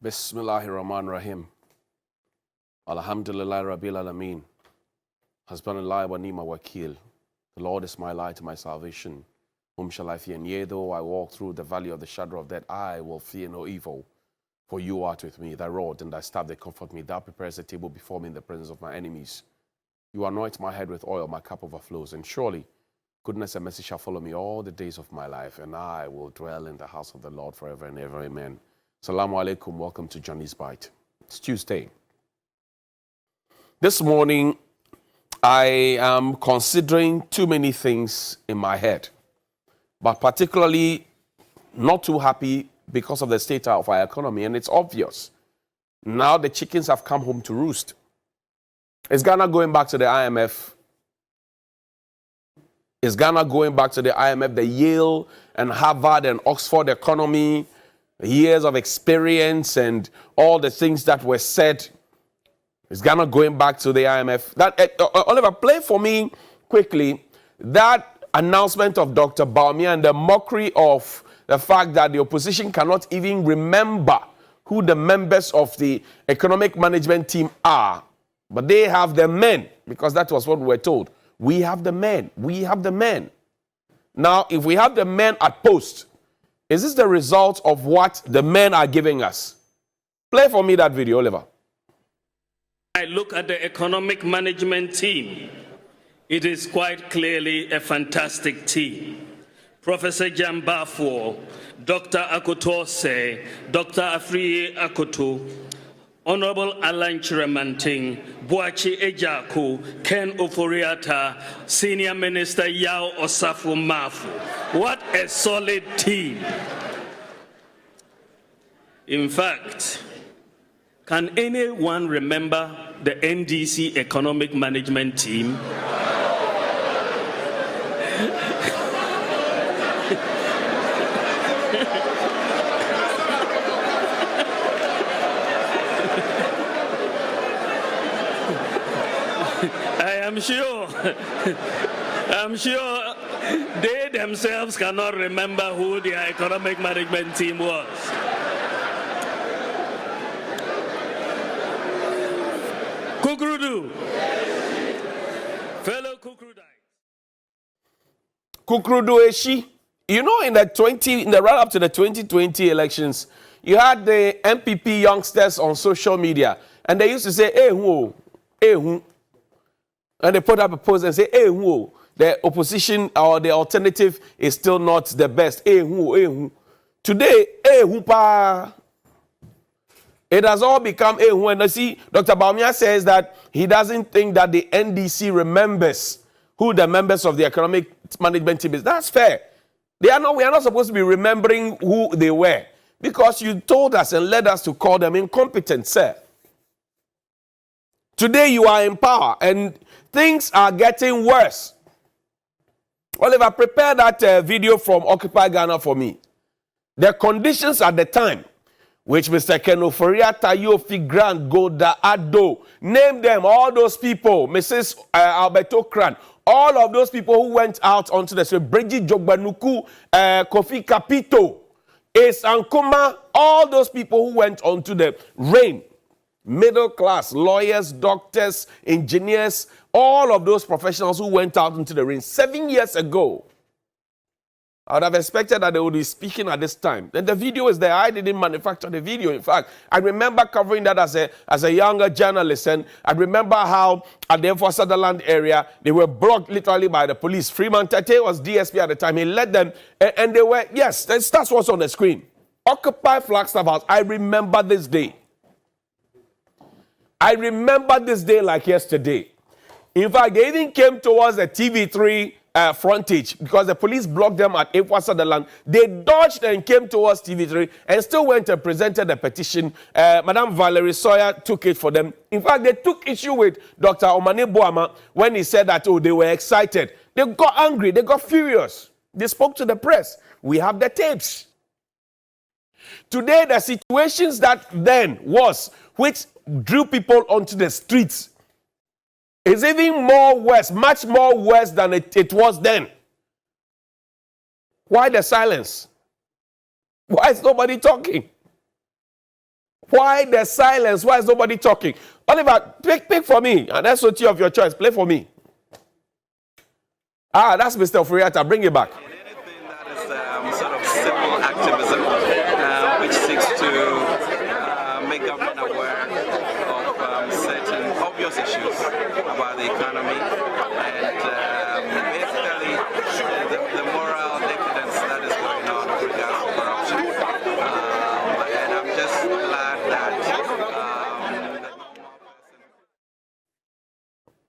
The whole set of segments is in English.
Bismillahirrahmanirrahim. Alhamdulillah Rabbil Alameen. Hasbunallah wa ni'ma wakil. The Lord is my light and my salvation. Whom shall I fear? And yea, though I walk through the valley of the shadow of death, I will fear no evil. For you art with me, thy rod and thy staff, they comfort me. Thou preparest a table before me in the presence of my enemies. You anoint my head with oil, my cup overflows. And surely goodness and mercy shall follow me all the days of my life, and I will dwell in the house of the Lord forever and ever. Amen. Assalamu alaikum. Welcome to Johnny's Bite. It's Tuesday. This morning, I am considering too many things in my head, but particularly not too happy because of the state of our economy, and it's obvious. Now the chickens have come home to roost. Is Ghana going back to the IMF? Is Ghana going back to the IMF, the Yale and Harvard and Oxford economy, years of experience and all the things that were said? Is Ghana going back to the IMF? Oliver, play for me quickly that announcement of Dr. Bawumia and the mockery of the fact that the opposition cannot even remember who the members of the economic management team are. But they have the men, because that was what we were told. We have the men. We have the men. Now, if we have the men at post, is this the result of what the men are giving us? Play for me that video, Oliver. I look at the economic management team. It is quite clearly a fantastic team. Professor Jambafo, Dr. Akutose, Dr. Afriye Akoto, Honorable Alan Chiramanting, Boachi Ejaku, Ken Oforiata, Senior Minister Yao Osafo Mafu. What a solid team. In fact, can anyone remember the NDC economic management team? I'm sure they themselves cannot remember who their economic management team was. Kukrudu. Fellow Kukrudites. Kukrudu Eshi. You know, in the run-up to the 2020 elections, you had the MPP youngsters on social media, and they used to say, hey, who? Hey, who? And they put up a post and say, hey, who? The opposition or the alternative is still not the best. Hey, who? Hey, who? Today, hey, who pa? It has all become hey, who? And you see, Dr. Bawumia says that he doesn't think that the NDC remembers who the members of the economic management team is. That's fair. We are not supposed to be remembering who they were, because you told us and led us to call them incompetent, sir. Today you are in power and things are getting worse. Oliver, prepare that video from Occupy Ghana for me. The conditions at the time, which Mr. Ken Oforiata, Yofi Grant, Goda, Ado, name them, all those people, Mrs. Alberto Kran, all of those people who went out onto the street, Bridget Jogbanuku, Kofi Kapito, Ace Ankuma, all those people who went onto the rain, middle class, lawyers, doctors, engineers, all of those professionals who went out into the rain 7 years ago. I would have expected that they would be speaking at this time. Then the video is there. I didn't manufacture the video. In fact, I remember covering that as a younger journalist, and I remember how at the Efwa Sutherland area, they were blocked literally by the police. Freeman Tate was DSP at the time. He led them, and they were, yes, that's what's on the screen. Occupy Flagstaff House. I remember this day. I remember this day like yesterday. In fact, they even came towards the TV3 frontage because the police blocked them at Efwa Sutherland. They dodged and came towards TV3 and still went and presented a petition. Madam Valerie Sawyer took it for them. In fact, they took issue with Dr. Omane Boama when he said that, oh, they were excited. They got angry. They got furious. They spoke to the press. We have the tapes. Today, the situations that then was, which drew people onto the streets, is even more worse, much more worse than it was then. Why the silence? Why is nobody talking? Why the silence? Why is nobody talking? Oliver, pick for me. And that's what you of your choice. Play for me. That's Mr. Oforiatta. Bring it back. Anything that is sort of civil activism, which seeks to make government aware of certain obvious issues about the economy and basically the moral decadence that is going on with regards to corruption. And I'm just glad that the normal person.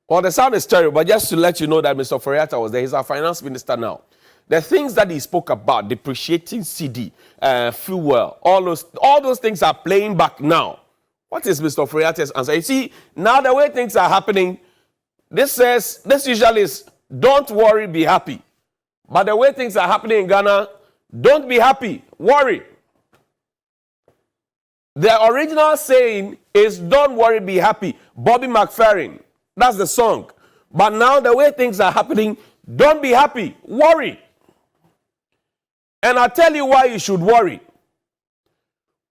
Well, the sound is terrible, but just to let you know that Mr. Oforiatta was there. He's our finance minister now. The things that he spoke about, depreciating CD, fuel, all those things are playing back now. What is Mr. Oforiatta's answer? You see, now the way things are happening, this usually is, don't worry, be happy. But the way things are happening in Ghana, don't be happy, worry. The original saying is, don't worry, be happy. Bobby McFerrin, that's the song. But now the way things are happening, don't be happy, worry. And I'll tell you why you should worry.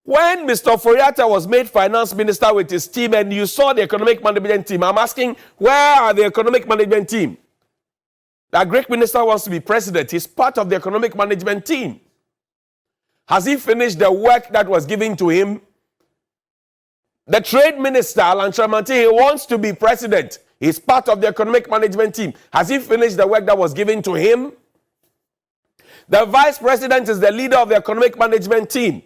When Mr. Oforiatta was made finance minister with his team and you saw the economic management team, I'm asking, where are the economic management team? That Greek minister wants to be president. He's part of the economic management team. Has he finished the work that was given to him? The trade minister, Alan Chamanti, he wants to be president. He's part of the economic management team. Has he finished the work that was given to him? The vice president is the leader of the economic management team.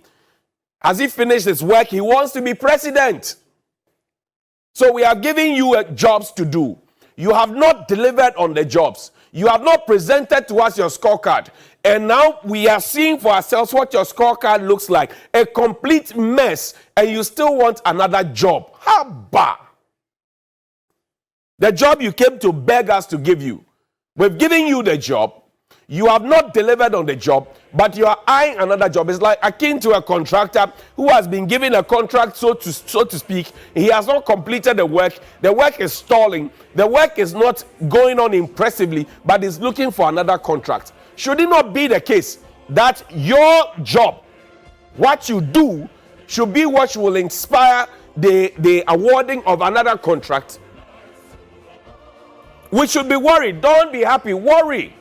Has he finished his work? He wants to be president. So we are giving you jobs to do. You have not delivered on the jobs. You have not presented to us your scorecard. And now we are seeing for ourselves what your scorecard looks like. A complete mess. And you still want another job. How bad? The job you came to beg us to give you. We've given you the job. You have not delivered on the job, but you are eyeing another job. It's like akin to a contractor who has been given a contract, so to speak. He has not completed the work. The work is stalling. The work is not going on impressively, but is looking for another contract. Should it not be the case that your job, what you do, should be what will inspire the awarding of another contract? We should be worried. Don't be happy. Worry.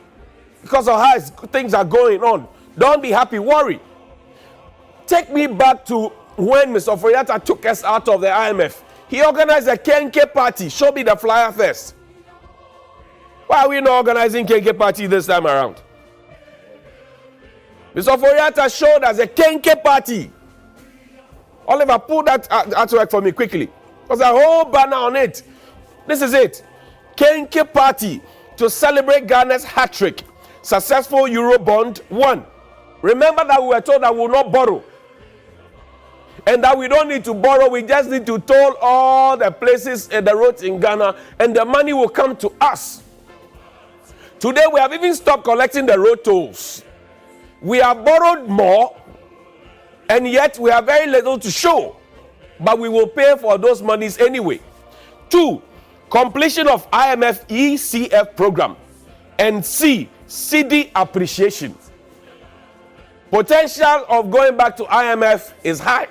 Because of how things are going on. Don't be happy, worry. Take me back to when Mr. Oforiatta took us out of the IMF. He organized a Kenke party. Show me the flyer first. Why are we not organizing Kenke party this time around? Mr. Oforiatta showed us a Kenke party. Oliver, pull that artwork for me quickly. There's a whole banner on it. This is it. Kenke party to celebrate Ghana's hat-trick. Successful Eurobond won. Remember that we were told that we will not borrow. And that we don't need to borrow. We just need to toll all the places and the roads in Ghana. And the money will come to us. Today we have even stopped collecting the road tolls. We have borrowed more. And yet we have very little to show. But we will pay for those monies anyway. 2. Completion of IMF ECF program. And C. CD appreciation. Potential of going back to IMF is high.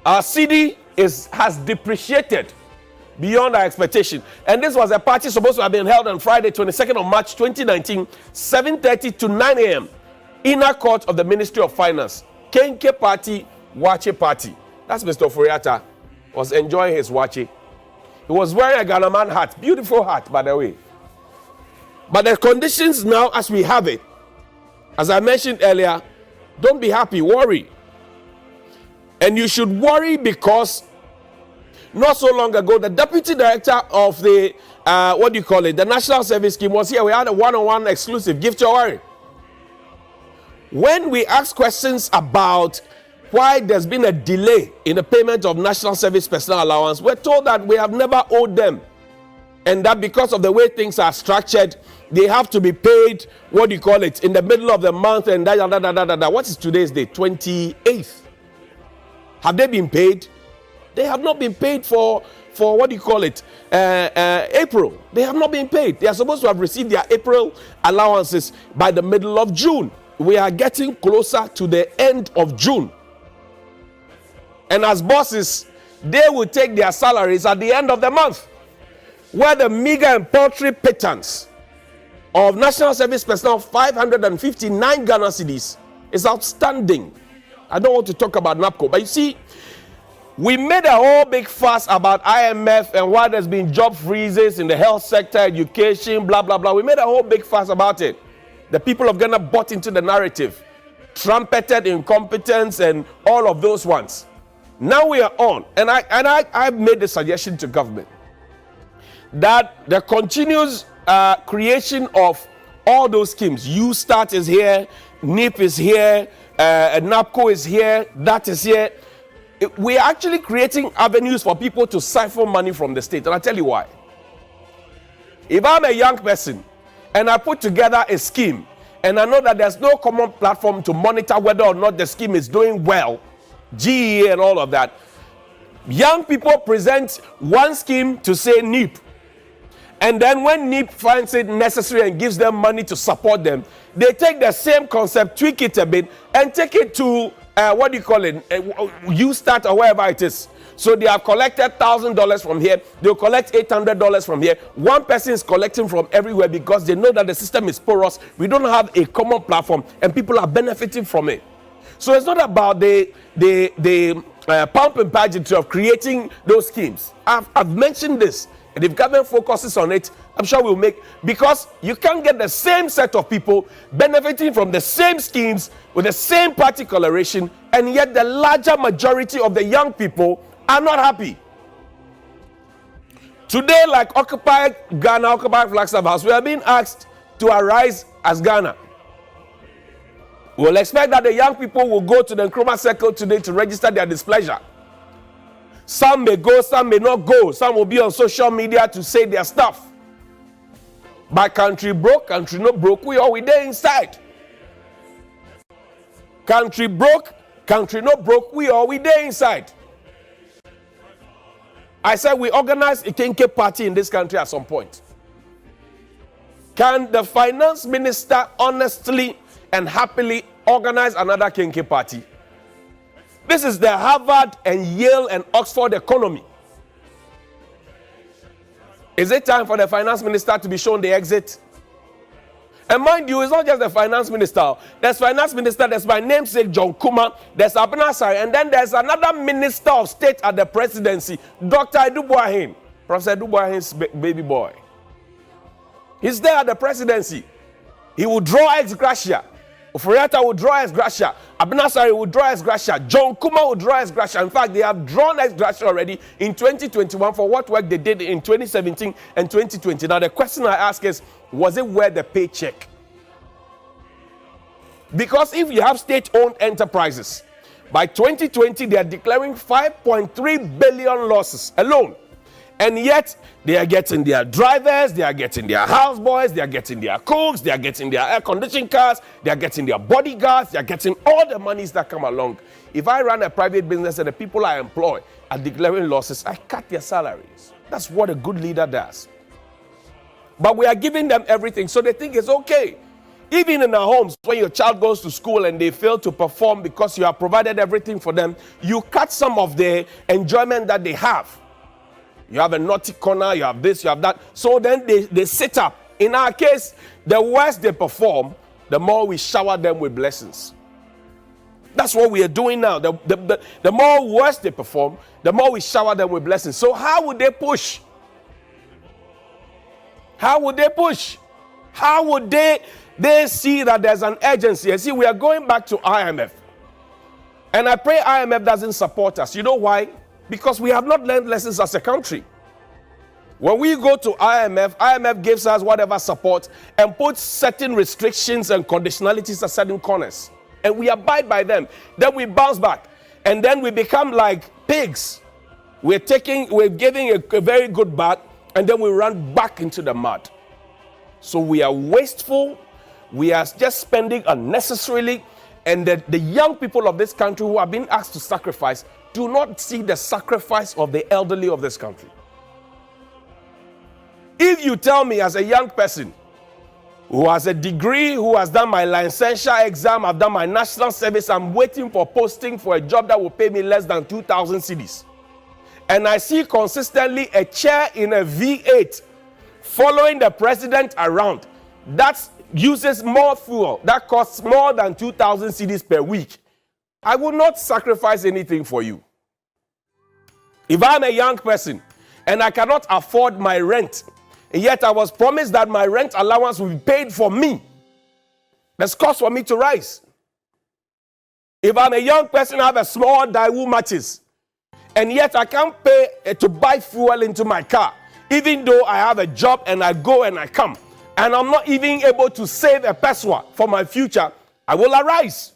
Our CD has depreciated beyond our expectation. And this was a party supposed to have been held on Friday, 22nd of March 2019, 7:30 to 9 a.m. Inner court of the Ministry of Finance. Kenke party, Wache party. That's Mr. Oforiatta was enjoying his Wache. He was wearing a Ghana man hat. Beautiful hat, by the way. But the conditions now as we have it, as I mentioned earlier, don't be happy, worry. And you should worry because not so long ago, the deputy director of the, the National Service Scheme was here. We had a one-on-one exclusive. Give to worry. When we ask questions about why there's been a delay in the payment of National Service Personnel Allowance, we're told that we have never owed them. And that because of the way things are structured, they have to be paid, in the middle of the month and What is today's date? 28th. Have they been paid? They have not been paid for April. They have not been paid. They are supposed to have received their April allowances by the middle of June. We are getting closer to the end of June. And as bosses, they will take their salaries at the end of the month, where the meager and paltry pittance of national service personnel, 559 Ghana cedis, is outstanding. I don't want to talk about NAPCO, but you see, we made a whole big fuss about IMF and why there's been job freezes in the health sector, education, blah, blah, blah. We made a whole big fuss about it. The people of Ghana bought into the narrative, trumpeted incompetence and all of those ones. Now we are on, and I made the suggestion to government that the continuous creation of all those schemes, U-Start is here, NIP is here, NAPCO is here, that is here. We are actually creating avenues for people to siphon money from the state, and I'll tell you why. If I'm a young person and I put together a scheme and I know that there's no common platform to monitor whether or not the scheme is doing well, GEA and all of that, young people present one scheme to say NIP, and then when NIP finds it necessary and gives them money to support them, they take the same concept, tweak it a bit, and take it to what do you call it, U-Start or wherever it is. So they have collected $1,000 from here, they'll collect $800 from here. One person is collecting from everywhere because they know that the system is porous. We don't have a common platform and people are benefiting from it. So it's not about the pump and pageantry of creating those schemes. I've mentioned this, and if government focuses on it, I'm sure we'll make, because you can't get the same set of people benefiting from the same schemes with the same party coloration, and yet the larger majority of the young people are not happy. Today, like Occupy Ghana, Occupy Flagstaff House, we are being asked to arise as Ghana. We'll expect that the young people will go to the Nkrumah Circle today to register their displeasure. Some may go, some may not go. Some will be on social media to say their stuff. But country broke, country not broke, we all we there inside. Country broke, country not broke, we all we there inside. I said we organize a Kenke party in this country at some point. Can the finance minister honestly and happily organize another Kenke party? This is the Harvard and Yale and Oxford economy. Is it time for the finance minister to be shown the exit? And mind you, it's not just the finance minister. There's finance minister, there's my namesake John Kuma, there's Abena Sari, and then there's another minister of state at the presidency, Dr. Edubuahin, Professor Edubuahin's baby boy. He's there at the presidency. He will draw ex gratia. Oforiatta will draw ex gratia. Abena Sari will draw ex gratia. John Kuma will draw ex gratia. In fact, they have drawn ex gratia already in 2021 for what work they did in 2017 and 2020. Now, the question I ask is, was it worth the paycheck? Because if you have state-owned enterprises, by 2020, they are declaring 5.3 billion losses alone. And yet, they are getting their drivers, they are getting their houseboys, they are getting their cooks, they are getting their air-conditioned cars, they are getting their bodyguards, they are getting all the monies that come along. If I run a private business and the people I employ are declaring losses, I cut their salaries. That's what a good leader does. But we are giving them everything, so they think it's okay. Even in our homes, when your child goes to school and they fail to perform because you have provided everything for them, you cut some of the enjoyment that they have. You have a naughty corner, you have this, you have that. So then they sit up. In our case, the worse they perform, the more we shower them with blessings. That's what we are doing now. The more worse they perform, the more we shower them with blessings. So how would they push? How would they push? How would they see that there's an urgency? You see, we are going back to IMF. And I pray IMF doesn't support us. You know why? Because we have not learned lessons as a country. When we go to IMF gives us whatever support and puts certain restrictions and conditionalities at certain corners. And we abide by them. Then we bounce back. And then we become like pigs. We're giving a very good bath, and then we run back into the mud. So we are wasteful. We are just spending unnecessarily. And the young people of this country who are being asked to sacrifice do not see the sacrifice of the elderly of this country. If you tell me as a young person who has a degree, who has done my licensure exam, I've done my national service, I'm waiting for posting for a job that will pay me less than 2,000 cedis. And I see consistently a chair in a V8 following the president around that uses more fuel, that costs more than 2,000 cedis per week. I will not sacrifice anything for you. If I'm a young person and I cannot afford my rent, and yet I was promised that my rent allowance will be paid for me, there's cost for me to rise. If I'm a young person, I have a small Daewoo matches, and yet I can't pay to buy fuel into my car, even though I have a job and I go and I come, and I'm not even able to save a peswa for my future, I will arise.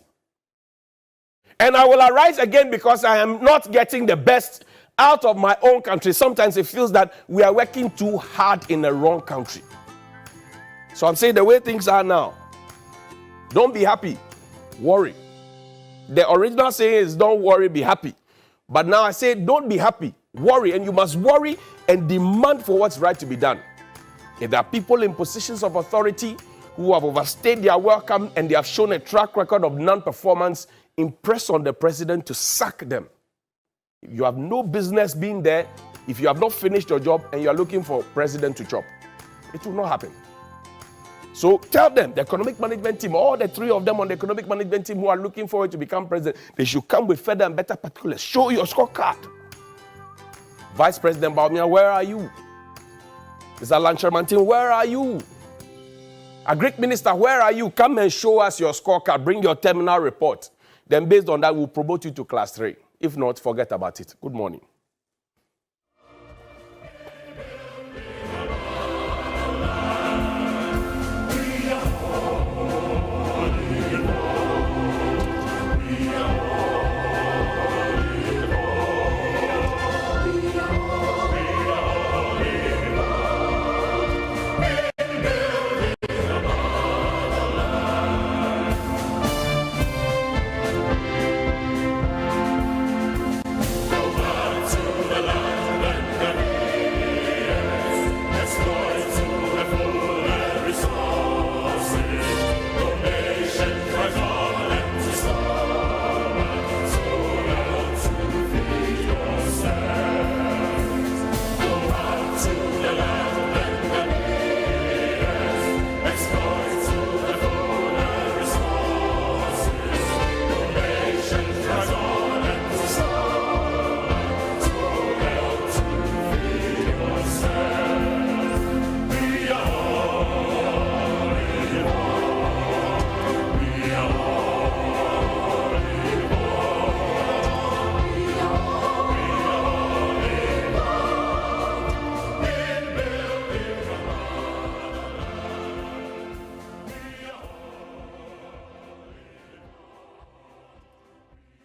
And I will arise again because I am not getting the best out of my own country. Sometimes it feels that we are working too hard in the wrong country. So I'm saying the way things are now, don't be happy, worry. The original saying is don't worry, be happy. But now I say don't be happy, worry. And you must worry and demand for what's right to be done. If there are people in positions of authority who have overstayed their welcome and they have shown a track record of non-performance, impress on the president to sack them. You have no business being there if you have not finished your job and you are looking for president to chop. It will not happen. So tell them, the economic management team, all the three of them on the economic management team who are looking forward to become president, they should come with further and better particulars. Show your scorecard. Vice President Baumia, where are you? Mr. Lanchermantin, where are you? A Greek minister, where are you? Come and show us your scorecard. Bring your terminal report. Then based on that, we'll promote you to class 3. If not, forget about it. Good morning.